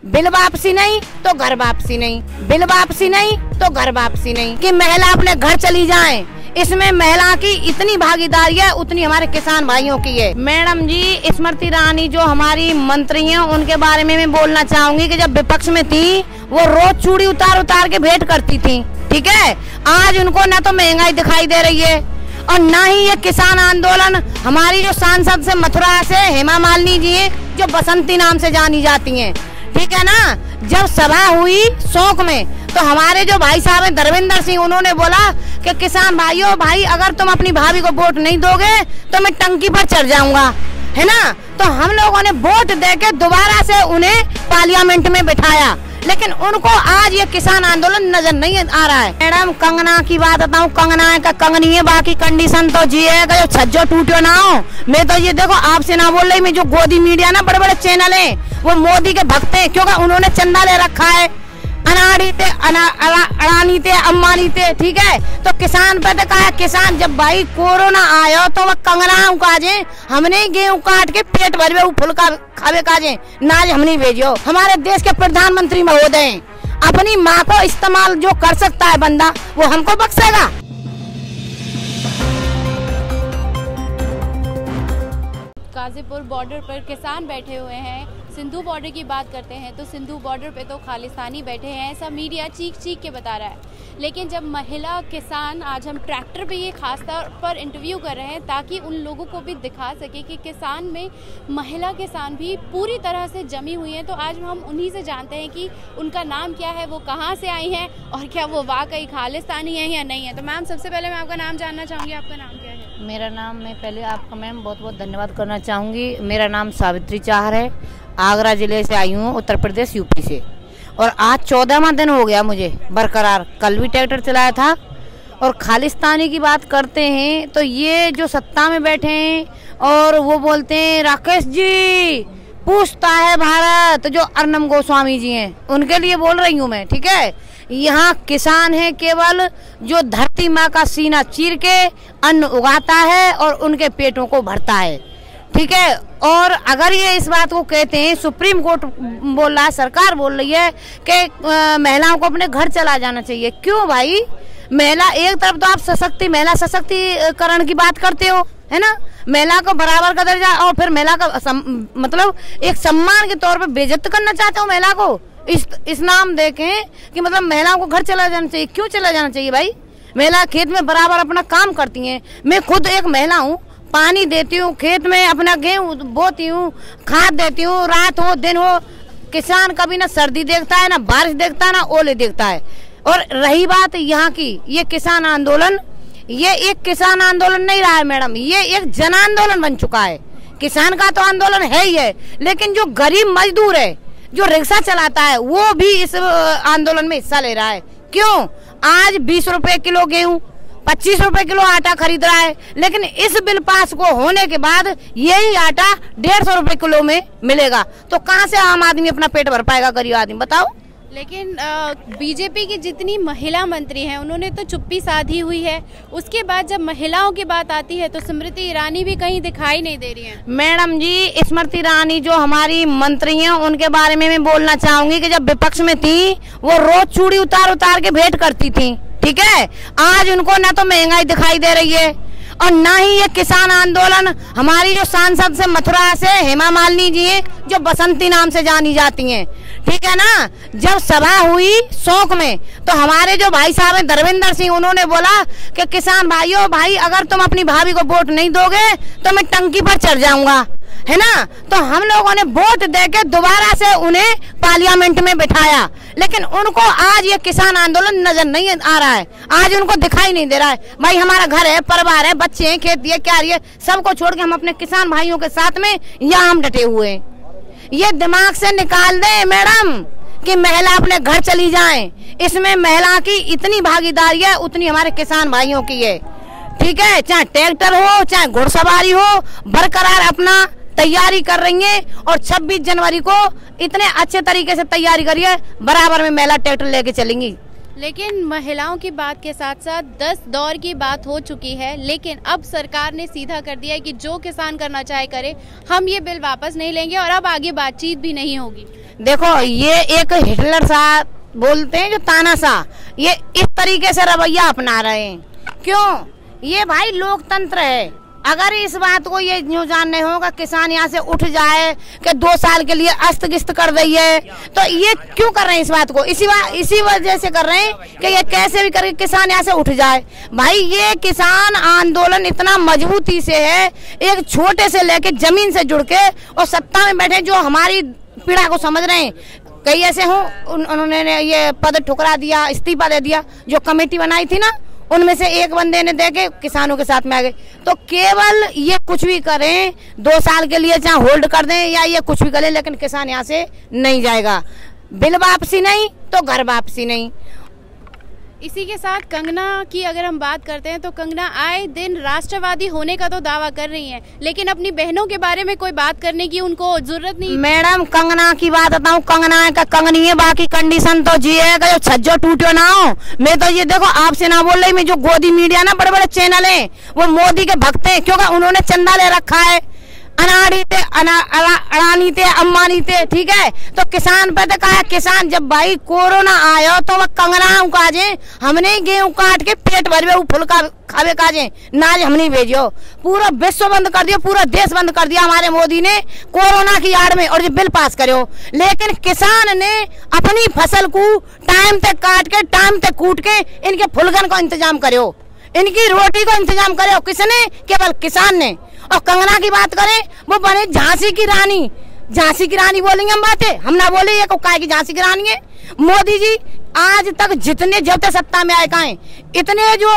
Bill वापसी नहीं तो घर वापसी नहीं, बिल वापसी नहीं तो घर वापसी नहीं, कि महिला अपने घर चली जाए। इसमें महिला की इतनी भागीदारी है उतनी हमारे किसान भाइयों की है। मैडम जी, स्मृति ईरानी जो हमारी मंत्री हैं उनके बारे में मैं बोलना चाहूंगी कि जब विपक्ष में थी वो रोज चूड़ी उतार उतार के भेंट करती थी, ठीक है। आज उनको न तो महंगाई दिखाई दे रही है और न ही ये किसान आंदोलन। हमारी जो सांसद से मथुरा से हेमा मालिनी जी है जो बसंती नाम से जानी जाती हैं, ठीक है ना। जब सभा हुई शौक में तो हमारे जो भाई साहब हैं धर्मेंद्र सिंह, उन्होंने बोला कि किसान भाइयों, भाई अगर तुम अपनी भाभी को वोट नहीं दोगे तो मैं टंकी पर चढ़ जाऊंगा, है ना। तो हम लोगों ने वोट देके दोबारा से उन्हें पार्लियामेंट में बिठाया, लेकिन उनको आज ये किसान आंदोलन नजर नहीं आ रहा है। मैडम, कंगना की बात बताऊं, कंगना का कंगनी है, बाकी कंडीशन तो जिएगा जो छज्जो टूटो ना हो। मैं तो ये देखो आपसे ना बोल रही, मैं जो गोदी मीडिया ना बड़े बड़े चैनल है वो मोदी के भक्त हैं, क्योंकि उन्होंने चंदा ले रखा है। अडानी थे, अंबानी थे, ठीक है। तो किसान पे तो कहा, किसान जब भाई कोरोना आयो तो वह कंगना काजे हमने गेहूं काट के पेट भरवे फुल खावे काजे नाज हमने भेजो। हमारे देश के प्रधानमंत्री महोदय अपनी माँ को इस्तेमाल जो कर सकता है बंदा वो हमको बख्शेगा। गाजीपुर बॉर्डर पर किसान बैठे हुए हैं। सिंधु बॉर्डर की बात करते हैं तो सिंधु बॉर्डर पे तो खालिस्तानी बैठे हैं, ऐसा मीडिया चीख चीख के बता रहा है। लेकिन जब महिला किसान, आज हम ट्रैक्टर पे ये खास तौर पर इंटरव्यू कर रहे हैं ताकि उन लोगों को भी दिखा सके कि किसान में महिला किसान भी पूरी तरह से जमी हुई हैं। तो आज हम उन्हीं से जानते हैं कि उनका नाम क्या है, वो कहाँ से आई हैं और क्या वो वाकई खालिस्तानी है या नहीं है। तो मैम, सबसे पहले मैं आपका नाम जानना चाहूँगी, आपका नाम क्या है? मेरा नाम, मैं पहले आपका मैम बहुत बहुत धन्यवाद करना चाहूँगी। मेरा नाम सावित्री चाहर है, आगरा जिले से आई हूँ, उत्तर प्रदेश यूपी से। और आज 14वां दिन हो गया मुझे बरकरार, कल भी ट्रैक्टर चलाया था। और खालिस्तानी की बात करते हैं तो ये जो सत्ता में बैठे हैं और वो बोलते हैं राकेश जी पूछता है भारत, जो अर्नब गोस्वामी जी हैं उनके लिए बोल रही हूँ मैं, ठीक है। यहाँ किसान है केवल जो धरती माँ का सीना चीर के अन्न उगाता है और उनके पेटों को भरता है, ठीक है। और अगर ये इस बात को कहते हैं, सुप्रीम कोर्ट बोल रहा है, सरकार बोल रही है कि महिलाओं को अपने घर चला जाना चाहिए। क्यों भाई? महिला, एक तरफ तो आप महिला सशक्तिकरण की बात करते हो, है ना, महिला को बराबर का दर्जा, और फिर महिला का मतलब एक सम्मान के तौर पर बेइज्जत करना चाहते हो महिला को, इस नाम देखें कि मतलब महिलाओं को घर चला जाना चाहिए। क्यों चला जाना चाहिए भाई? महिला खेत में बराबर अपना काम करती हैं। मैं खुद एक महिला हूँ, पानी देती हूँ खेत में, अपना गेहूँ बोती हूँ, खाद देती हूँ, रात हो दिन हो। किसान कभी ना सर्दी देखता है, ना बारिश देखता है, ना ओले देखता है। और रही बात यहाँ की, ये किसान आंदोलन, ये एक किसान आंदोलन नहीं रहा है मैडम, ये एक जन आंदोलन बन चुका है। किसान का तो आंदोलन है ही है, लेकिन जो गरीब मजदूर है, जो रिक्शा चलाता है, वो भी इस आंदोलन में हिस्सा ले रहा है। क्यों? आज 20 रुपए किलो गेहूं, 25 रुपए किलो आटा खरीद रहा है, लेकिन इस बिल पास को होने के बाद यही आटा 150 रुपए किलो में मिलेगा। तो कहां से आम आदमी अपना पेट भर पाएगा, गरीब आदमी, बताओ। लेकिन बीजेपी की जितनी महिला मंत्री हैं उन्होंने तो चुप्पी साधी हुई है। उसके बाद जब महिलाओं की बात आती है तो स्मृति ईरानी भी कहीं दिखाई नहीं दे रही हैं। मैडम जी, स्मृति ईरानी जो हमारी मंत्री हैं उनके बारे में मैं बोलना चाहूंगी कि जब विपक्ष में थी वो रोज चूड़ी उतार उतार के भेंट करती थी, ठीक है। आज उनको न तो महंगाई दिखाई दे रही है और न ही ये किसान आंदोलन। हमारी जो सांसद से मथुरा से हेमा मालिनी जी हैं जो बसंती नाम से जानी जाती हैं, ठीक है ना। जब सभा हुई शौक में तो हमारे जो भाई साहब हैं धर्मेंद्र सिंह, उन्होंने बोला कि किसान भाइयों, भाई अगर तुम अपनी भाभी को वोट नहीं दोगे तो मैं टंकी पर चढ़ जाऊंगा, है ना। तो हम लोगों ने वोट देके दोबारा से उन्हें पार्लियामेंट में बिठाया, लेकिन उनको आज ये किसान आंदोलन नजर नहीं आ रहा है, आज उनको दिखाई नहीं दे रहा है। भाई हमारा घर है, परिवार है, बच्चे हैं, खेती है, क्या है, सबको छोड़ के हम अपने किसान भाइयों के साथ में यहाँ हम डटे हुए हैं। ये दिमाग से निकाल दे मैडम कि महिला अपने घर चली जाए। इसमें महिला की इतनी भागीदारी है उतनी हमारे किसान भाइयों की है, ठीक है। चाहे ट्रैक्टर हो, चाहे घुड़सवारी हो, बरकरार अपना तैयारी कर रही है। और 26 जनवरी को इतने अच्छे तरीके से तैयारी करिए, बराबर में महिला ट्रैक्टर लेके चलेंगी। लेकिन महिलाओं की बात के साथ साथ 10 दौर की बात हो चुकी है, लेकिन अब सरकार ने सीधा कर दिया है कि जो किसान करना चाहे करे, हम ये बिल वापस नहीं लेंगे और अब आगे बातचीत भी नहीं होगी। देखो, ये एक हिटलर सा बोलते हैं जो तानाशाह, ये इस तरीके से रवैया अपना रहे हैं। क्यों? ये भाई लोकतंत्र है। अगर इस बात को ये न्यूज जानने होगा, किसान यहाँ से उठ जाए कि 2 साल के लिए अस्त-गिस्त कर रही है, तो ये क्यों कर रहे हैं इस बात को? इसी वजह से कर रहे हैं कि ये कैसे भी करके किसान यहाँ से उठ जाए। भाई, ये किसान आंदोलन इतना मजबूती से है, एक छोटे से लेके जमीन से जुड़ के और सत्ता में बैठे जो हमारी पीड़ा को समझ रहे हैं। कई ऐसे हों, उन्होंने ये पद ठुकरा दिया, इस्तीफा दे दिया। जो कमेटी बनाई थी ना, उनमें से एक बंदे ने देके किसानों के साथ में आ गए। तो केवल ये कुछ भी करें, 2 साल के लिए चाहे होल्ड कर दें या ये कुछ भी करें, लेकिन किसान यहाँ से नहीं जाएगा। बिल वापसी नहीं तो घर वापसी नहीं। इसी के साथ कंगना की अगर हम बात करते हैं तो कंगना आए दिन राष्ट्रवादी होने का तो दावा कर रही हैं, लेकिन अपनी बहनों के बारे में कोई बात करने की उनको जरूरत नहीं। मैडम, कंगना की बात बताऊं, कंगना का कंगनी है, बाकी कंडीशन तो जी है, जो छज्जो टूटो ना हो। मैं तो ये देखो आपसे ना बोल रही, मैं जो गोदी मीडिया ना, बड़े बड़े चैनल है, वो मोदी के भक्त हैं, क्योंकि उन्होंने चंदा ले रखा है। अडानी थे, अंबानी थे, ठीक है। तो किसान पे तो कहा, किसान जब भाई कोरोना आयो तो वह कंगना काजे, हमने गेहूं काट के पेट भरवे फुल खावे काजे, नाज हमने भेजो। पूरा विश्व बंद कर दिया, पूरा देश बंद कर दिया हमारे मोदी ने कोरोना की आड़ में, और ये बिल पास करो। लेकिन किसान ने अपनी फसल को टाइम तक काट के, टाइम तक कूट के इनके फुलगन का इंतजाम करो, इनकी रोटी का इंतजाम करो। किसने? केवल किसान ने। और कंगना की बात करें, वो बने झांसी की रानी। झांसी की रानी बोलेंगे हम बातें, हम ना बोले ये काय की झांसी की रानी है। मोदी जी आज तक जितने जब तक सत्ता में आए काएं, इतने जो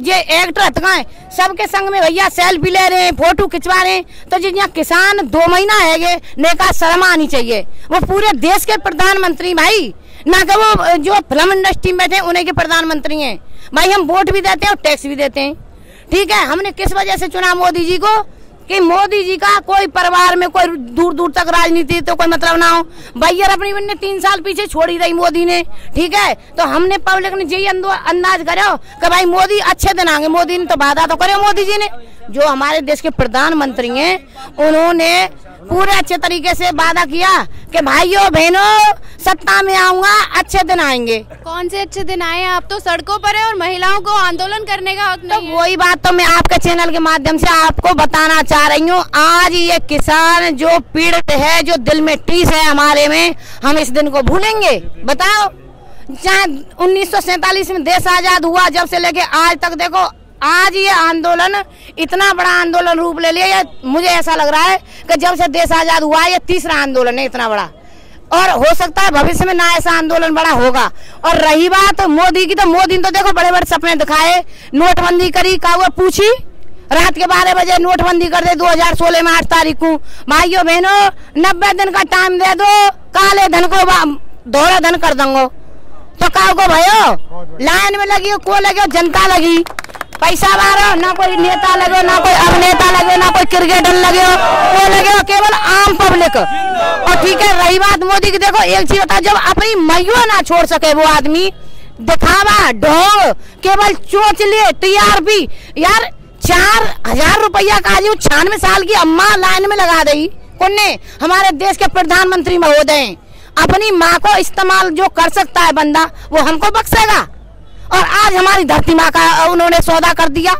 ये एक्टर हतकाएं, सबके संग में भैया सेल्फी ले रहे हैं, फोटो खिंचवा रहे हैं। तो जी यहाँ किसान 2 महीना है, नेका शर्म आनी चाहिए। वो पूरे देश के प्रधानमंत्री भाई, ना कि वो जो फिल्म इंडस्ट्री में बैठे उन्हीं के प्रधानमंत्री हैं। भाई, हम वोट भी देते हैं और टैक्स भी देते हैं, ठीक है। हमने किस वजह से चुना मोदी जी को? कि मोदी जी का कोई परिवार में कोई दूर दूर तक राजनीति तो कोई मतलब ना हो। भैया अपनी बन्ने 3 साल पीछे छोड़ी रही मोदी ने, ठीक है। तो हमने पब्लिक ने यही अंदाज करो कि भाई मोदी अच्छे दिन आएंगे। मोदी ने तो वादा तो करे, मोदी जी ने जो हमारे देश के प्रधानमंत्री हैं, उन्होंने पूरे अच्छे तरीके से वादा किया कि भाइयों बहनों सत्ता में आऊंगा, अच्छे दिन आएंगे। कौन से अच्छे दिन आए? आप तो सड़कों पर है और महिलाओं को आंदोलन करने का हक नहीं है। वही बात तो मैं आपके चैनल के माध्यम से आपको बताना चाह रही हूँ। आज ये किसान जो पीड़ित है, जो दिल में टीस है हमारे में, हम इस दिन को भूलेंगे? बताओ, चाहे 1947 में देश आजाद हुआ, जब से लेके आज तक देखो, आज ये आंदोलन इतना बड़ा आंदोलन रूप ले लिया। मुझे ऐसा लग रहा है कि जब से देश आजाद हुआ ये 3रा आंदोलन है इतना बड़ा, और हो सकता है भविष्य में ना ऐसा आंदोलन बड़ा होगा। और रही बात मोदी की, तो मोदी ने तो देखो बड़े बड़े सपने दिखाए, नोटबंदी करी, का हुआ पूछी, रात के 12 बजे नोटबंदी कर दे 2016 में 8 तारीख को। भाइयों बहनों 90 दिन का टाइम दे दो, काले धन को धोड़ा धन कर दूंगो। तो काओ को भयो लाइन में लगी, को लगे जनता लगी, पैसा मारो, ना कोई नेता लगे, ना कोई अभिनेता लगे, ना कोई क्रिकेटर लगे, वो लगे केवल आम पब्लिक। और ठीक है, रही बात मोदी की, देखो एक चीज बता, जब अपनी मैया ना छोड़ सके वो आदमी, दिखावा ढोंग, केवल चोंच लिए टीआरपी। यार 4000 रुपया का आज 96 साल की अम्मा लाइन में लगा दी। कौन? हमारे देश के प्रधानमंत्री महोदय। अपनी माँ को इस्तेमाल जो कर सकता है बंदा, वो हमको बख्शेगा? और आज हमारी धरती माँ का उन्होंने सौदा कर दिया।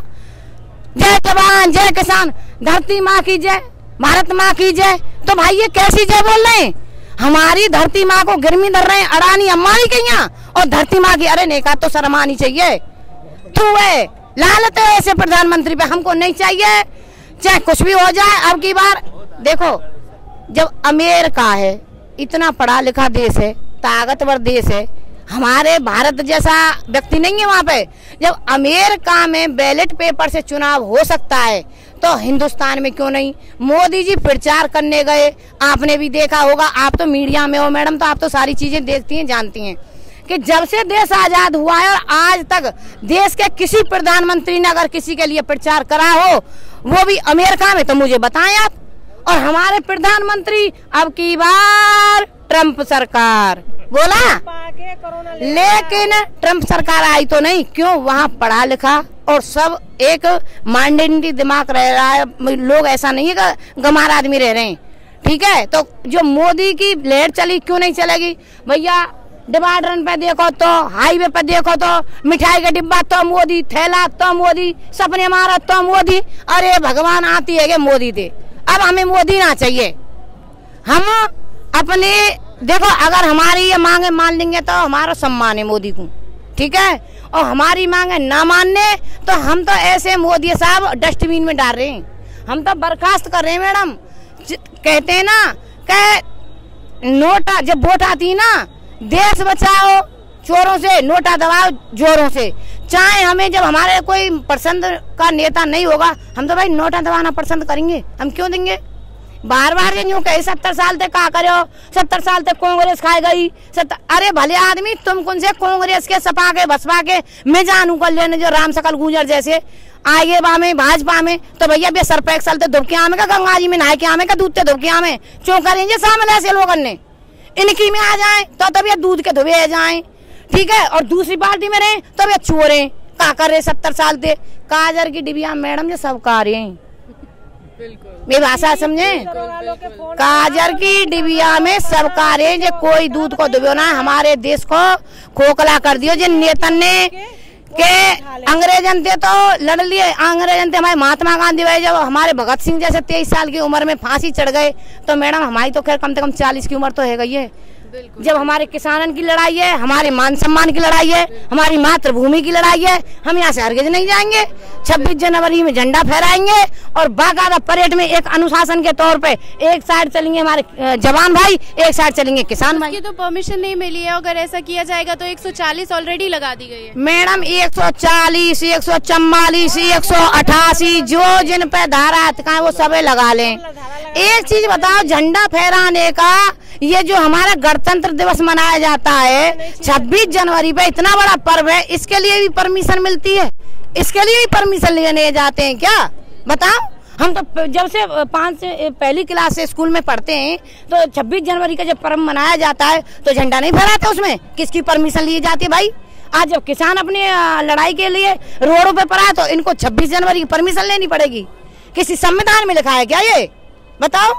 जय जवान जय किसान, धरती माँ की जय, भारत माँ की जय। तो भाई ये कैसी जय बोल रहे हैं? हमारी धरती माँ को गिरमी धर रहे हैं अडानी अंबानी के यहाँ, और धरती माँ की अरे नेका तो शर्म आनी चाहिए। तू है लालत है ऐसे प्रधानमंत्री पे, हमको नहीं चाहिए, चाहे कुछ भी हो जाए। अब की बार देखो, जब अमेरिका है, इतना पढ़ा लिखा देश है, ताकतवर देश है, हमारे भारत जैसा व्यक्ति नहीं है वहाँ पे। जब अमेरिका में बैलेट पेपर से चुनाव हो सकता है, तो हिंदुस्तान में क्यों नहीं? मोदी जी प्रचार करने गए, आपने भी देखा होगा, आप तो मीडिया में हो मैडम, तो आप तो सारी चीजें देखती हैं, जानती हैं कि जब से देश आजाद हुआ है और आज तक देश के किसी प्रधानमंत्री ने अगर किसी के लिए प्रचार करा हो, वो भी अमेरिका में, तो मुझे बताएं आप। और हमारे प्रधानमंत्री अब की बार ट्रंप सरकार बोला लेकिन ट्रम्प सरकार आई तो नहीं, क्यों? वहाँ पढ़ा लिखा और सब एक माइंडेड दिमाग रह रहा है, लोग ऐसा नहीं है कि गंवार आदमी रह रहे हैं, ठीक है। तो जो मोदी की लहर चली, क्यों नहीं चलेगी भैया? डिवाइडर पे देखो तो, हाईवे पे देखो तो, मिठाई का डिब्बा तो मोदी, थैला तो मोदी, सपने मारा तो मोदी। अरे भगवान आती है मोदी थे। अब हमें मोदी ना चाहिए। हम अपने देखो, अगर हमारी ये मांगे मान लेंगे तो हमारा सम्मान है मोदी को, ठीक है। और हमारी मांगे ना मानने तो हम तो ऐसे मोदी साहब डस्टबिन में डाल रहे हैं, हम तो बर्खास्त कर रहे हैं मैडम। कहते हैं ना कि नोटा जब वोट आती है ना, देश बचाओ चोरों से, नोटा दबाओ जोरों से। चाहे हमें जब हमारे कोई पसंद का नेता नहीं होगा, हम तो भाई नोटा दबाना पसंद करेंगे, हम क्यों देंगे? बार बार यूँ कहे 70 साल तक क्या करो, 70 साल तक कांग्रेस खाए गई। अरे भले आदमी, तुम कौन से कांग्रेस के सपा के बसपा के मैं जानू कर लेने जो राम सकल गुजर जैसे आगे बामे भाजपा में, तो भैया बे सर पे 1 साल तक धुबके आमे का, गंगा जी में नहाए के आमे का, दूध के धुबके आमे क्यों करेंगे? सामने ऐसे लोगों ने इनकी में आ जाए तो तब ये दूध के धुबे जाए, ठीक है। और दूसरी पार्टी में रहे तो ये चोरे का कर रहे 70 साल से काजर की डिबिया मैडम जो सब का रहे हैं, मेरी भाषा समझे? काजर की डिबिया में सब का रहे जो कोई दूध को दुबो ना, हमारे देश को खोखला कर दियो। जिन नेतन ने के अंग्रेजन थे तो लड़ लिए, अंग्रेजन थे हमारे महात्मा गांधी भाई, जब हमारे भगत सिंह जैसे 23 साल की उम्र में फांसी चढ़ गए, तो मैडम हमारी तो खैर कम से कम 40 की उम्र तो है गई है। जब हमारे किसानन की लड़ाई है, हमारे मान सम्मान की लड़ाई है, हमारी मातृभूमि की लड़ाई है, हम यहाँ से हरगिज नहीं जाएंगे। 26 जनवरी में झंडा फहराएंगे और बाकायदा परेड में एक अनुशासन के तौर पे एक साइड चलेंगे हमारे जवान भाई, एक साइड चलेंगे किसान भाई। तो परमिशन नहीं मिली है, अगर ऐसा किया जाएगा तो 140 ऑलरेडी लगा दी गई है मैडम। 140, 144, 188 जो जिन पे धारा है वो सब लगा लें। एक चीज बताओ, झंडा फहराने का ये जो हमारा गणतंत्र दिवस मनाया जाता है 26 जनवरी पे, इतना बड़ा पर्व है, इसके लिए भी परमिशन मिलती है? इसके लिए भी परमिशन लेने जाते हैं क्या? बताओ। हम तो जब से 5 से पहली क्लास से स्कूल में पढ़ते हैं, तो 26 जनवरी का जब पर्व मनाया जाता है तो झंडा नहीं फहराते, उसमें किसकी परमिशन ली जाती है भाई? आज जब किसान अपनी लड़ाई के लिए रोडों पे पड़ा है तो इनको 26 जनवरी की परमिशन लेनी पड़ेगी? किसी संविधान में लिखा है क्या ये? बताओ।